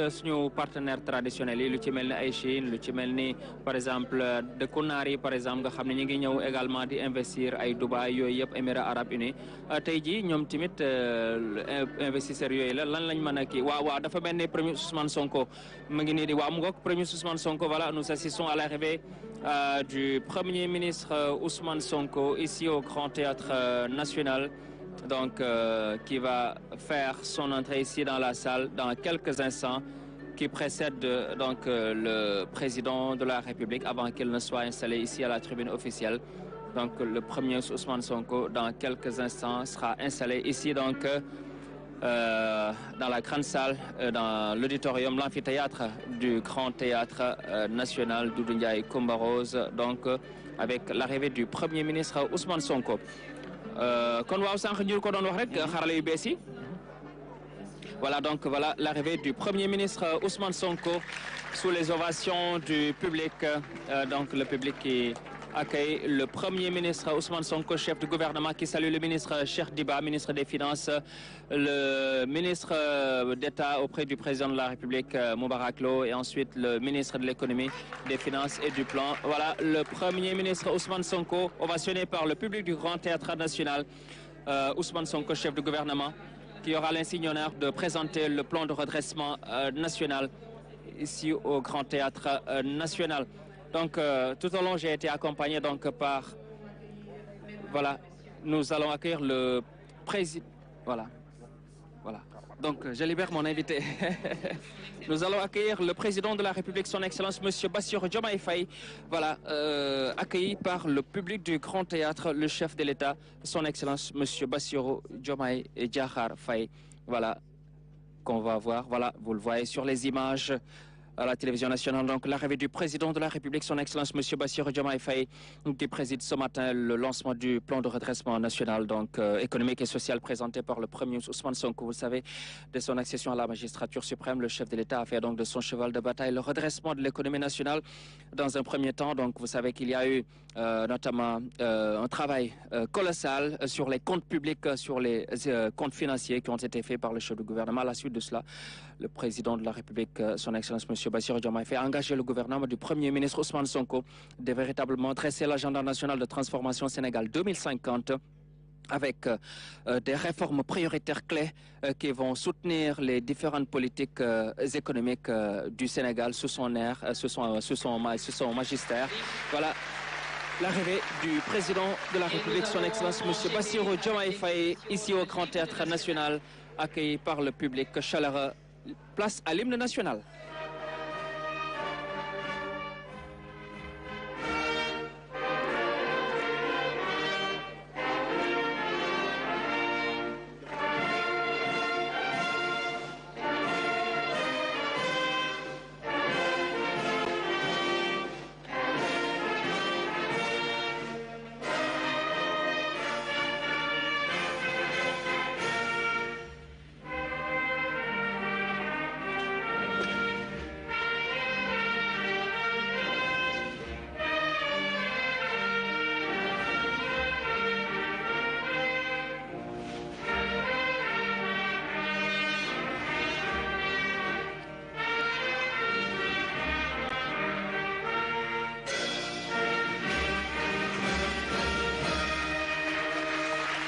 suñu partenaires traditionnels yi lu ci mel ni ay Chine lu ci mel ni par exemple dëkku naar yi par exemple nga xam ne ñu ngi ñëw également di investir ay Dubaï yooyu yëpp Émirats arabes unis tey jii ñoom tamit investisseurs yooyu la lan lañ mën a kii waaw dafa mel ni premier Ousmane Sonko mu ngi nii di waaw mu ngoog premier Ousmane Sonko voilà nous assistons à l'arrivée du premier ministre Ousmane Sonko ici au Grand Théâtre National. Donc, qui va faire son entrée ici dans la salle dans quelques instants, qui précède donc le président de la République avant qu'il ne soit installé ici à la tribune officielle. Donc, le premier Ousmane Sonko, dans quelques instants, sera installé ici donc dans la grande salle, dans l'auditorium, l'amphithéâtre du Grand Théâtre National Doudou Ndiaye Coumba Rose, donc avec l'arrivée du premier ministre Ousmane Sonko. Kon waaw sànq ñu ko doon wax rek xarala yu bees yi voilà donc voilà l'arrivée du premier ministre Ousmane Sonko sous les ovations du public donc le public qui accueille le premier ministre Ousmane Sonko, chef du gouvernement, qui salue le ministre Cheikh Diba, ministre des Finances, le ministre d'État auprès du président de la République Moubarak Lo et ensuite le ministre de l'économie, des finances et du plan. Voilà le premier ministre Ousmane Sonko, ovationné par le public du Grand Théâtre National. Ousmane Sonko, chef du gouvernement, qui aura l'insigne honneur de présenter le plan de redressement national ici au Grand Théâtre National. Donc, tout au long, j'ai été accompagné donc par... Voilà, nous allons accueillir le président... Voilà. Donc, je libère mon invité. Nous allons accueillir le président de la République, son Excellence, M. Bassirou Diomaye Faye. Voilà, accueilli par le public du Grand Théâtre, le chef de l'État, son Excellence, M. Bassirou Diomaye Diakhar Faye. Voilà, qu'on va voir. Voilà, vous le voyez sur les images à la télévision nationale. Donc, l'arrivée du président de la République, son Excellence, M. Bassirou Diomaye Faye, qui préside ce matin le lancement du plan de redressement national, donc économique et social, présenté par le premier Ousmane Sonko. Vous savez, de son accession à la magistrature suprême, le chef de l'État a fait donc de son cheval de bataille le redressement de l'économie nationale. Dans un premier temps, donc, vous savez qu'il y a eu notamment un travail colossal sur les comptes publics, sur les comptes financiers qui ont été faits par le chef du gouvernement. À la suite de cela, le président de la République, son Excellence, M. Bassirou Diomaye Faye, a engagé le gouvernement du Premier ministre Ousmane Sonko de véritablement dresser l'agenda national de transformation Sénégal 2050 avec des réformes prioritaires clés qui vont soutenir les différentes politiques économiques du Sénégal sous son air, sous son magistère. Voilà. L'arrivée du président de la République, son Excellence, M. Bassirou Diomaye Faye, ici au Grand Théâtre National, accueilli par le public chaleureux. Place à l'hymne national.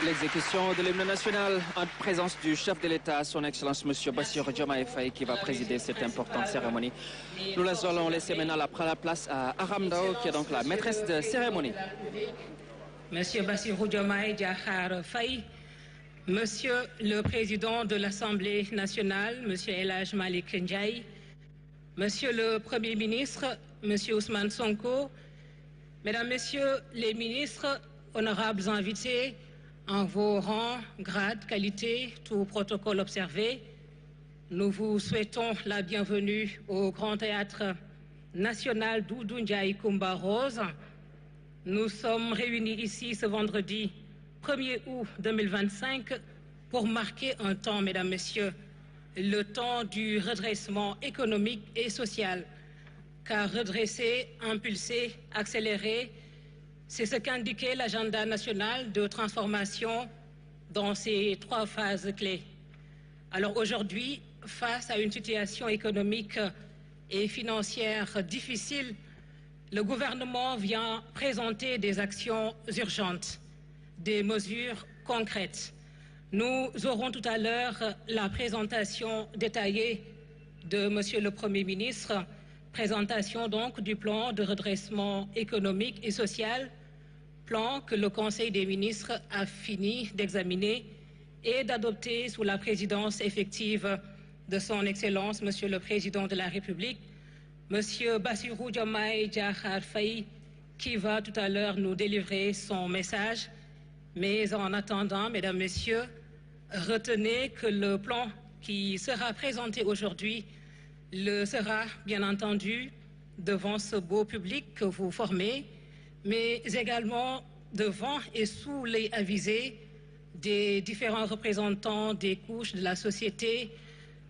L'exécution de l'hymne national en présence du chef de l'État, son Excellence M. Bassirou Diomaye Faye, qui va présider cette importante cérémonie. Nous allons laisser maintenant la place à Aram Ndao, qui est donc la maîtresse de cérémonie. Monsieur Bassirou Diomaye Diakhar Faye, Monsieur le Président de l'Assemblée nationale, Monsieur El Hadj Malick Ndiaye, Monsieur le Premier ministre, Monsieur Ousmane Sonko, Mesdames, Messieurs les ministres, honorables invités, en vos rangs, grades, qualités, tout protocole observé, nous vous souhaitons la bienvenue au Grand Théâtre National Doudou Ndiaye Coumba Rose. Nous sommes réunis ici ce vendredi 1er août 2025 pour marquer un temps, Mesdames, Messieurs, le temps du redressement économique et social. Car redresser, impulser, accélérer, c'est ce qu'indiquait l'agenda national de transformation dans ces 3 phases clés. Alors aujourd'hui, face à une situation économique et financière difficile, le gouvernement vient présenter des actions urgentes, des mesures concrètes. Nous aurons tout à l'heure la présentation détaillée de Monsieur le Premier ministre, présentation donc du plan de redressement économique et social, plan que le Conseil des ministres a fini d'examiner et d'adopter sous la présidence effective de son Excellence, Monsieur le Président de la République, Monsieur Bassirou Diomaye Diakhar Faye, qui va tout à l'heure nous délivrer son message. Mais en attendant, Mesdames, Messieurs, retenez que le plan qui sera présenté aujourd'hui le sera, bien entendu, devant ce beau public que vous formez, mais également devant et sous les avisés des différents représentants des couches de la société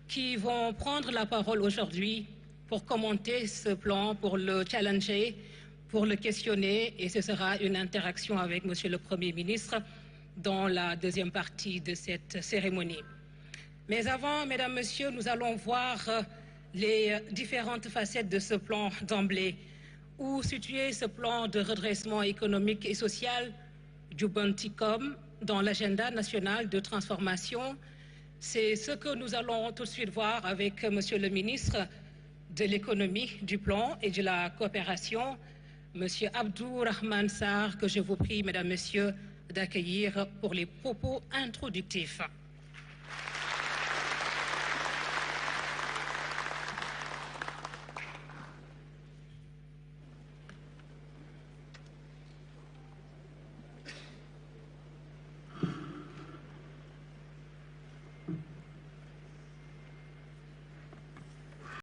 qui vont prendre la parole aujourd'hui pour commenter ce plan, pour le challenger, pour le questionner, et ce sera une interaction avec Monsieur le Premier ministre dans la deuxième partie de cette cérémonie. Mais avant, Mesdames, Messieurs, nous allons voir les différentes facettes de ce plan d'emblée. Où situer ce plan de redressement économique et social du Banticom dans l'agenda national de transformation? C'est ce que nous allons tout de suite voir avec Monsieur le ministre de l'économie, du plan et de la coopération, Monsieur Abdourahmane Sarr, que je vous prie, Mesdames, Messieurs, d'accueillir pour les propos introductifs.